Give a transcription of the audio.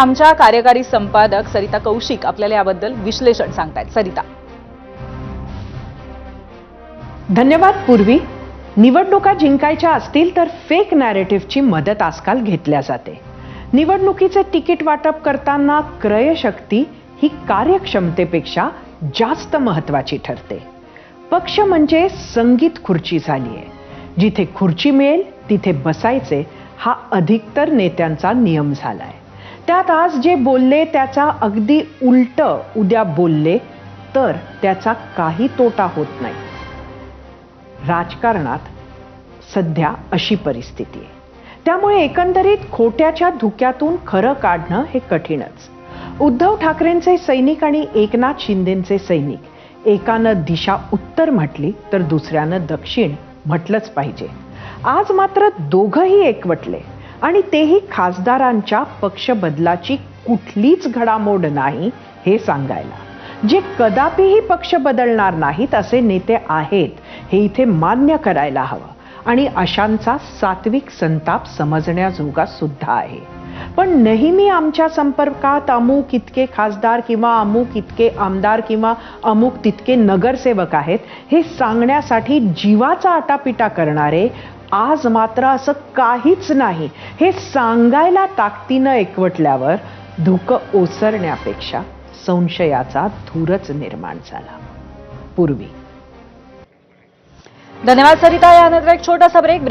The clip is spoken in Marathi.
आमच्या कार्यकारी संपादक सरिता कौशिक आपल्याला याबद्दल विश्लेषण सांगतायत. सरिता. धन्यवाद पूर्वी. निवडणुका जिंकायच्या असतील तर फेक नॅरेटिव्हची मदत आजकाल घेतल्या जाते. निवडणुकीचे तिकीट वाटप करताना क्रयशक्ती ही कार्यक्षमतेपेक्षा जास्त महत्वाची ठरते. पक्ष म्हणजे संगीत खुर्ची झालीये. जिथे खुर्ची मिळेल तिथे बसायचे हा अधिकतर नेत्यांचा नियम झालाय. त्यात आज जे बोलले त्याचा अगदी उलट उद्या बोलले तर त्याचा काही तोटा होत नाही. राजकारणात सध्या अशी परिस्थिती आहे. त्यामुळे एकंदरीत खोट्याच्या धुक्यातून खरं काढणं हे कठीणच. उद्धव ठाकरेंचे सैनिक आणि एकनाथ शिंदेचे सैनिक एकानं दिशा उत्तर म्हटली तर दुसऱ्यानं दक्षिण म्हटलंच पाहिजे. आज मात्र दोघंही एकवटले आणि तेही खासदारांच्या पक्ष बदलाची कुठलीच घडामोड नाही हे सांगायला. जे कदापिही पक्ष बदलणार नाहीत असे नेते आहेत हे इथे मान्य करायला हवं आणि अशांचा सात्विक संताप समजण्याजोगा सुद्धा आहे. पण नेहमी आमच्या संपर्कात अमुक इतके खासदार किंवा अमुक इतके आमदार किंवा अमुक तितके नगरसेवक आहेत हे सांगण्यासाठी जीवाचा आटापिटा करणारे आज मात्र असं काहीच नाही हे सांगायला ताकदीनं एकवटल्यावर धुकं ओसरण्यापेक्षा संशयाचा धूरच निर्माण झाला. पूर्वी. धन्यवाद सरिता. यानंतर एक छोटासा ब्रेक.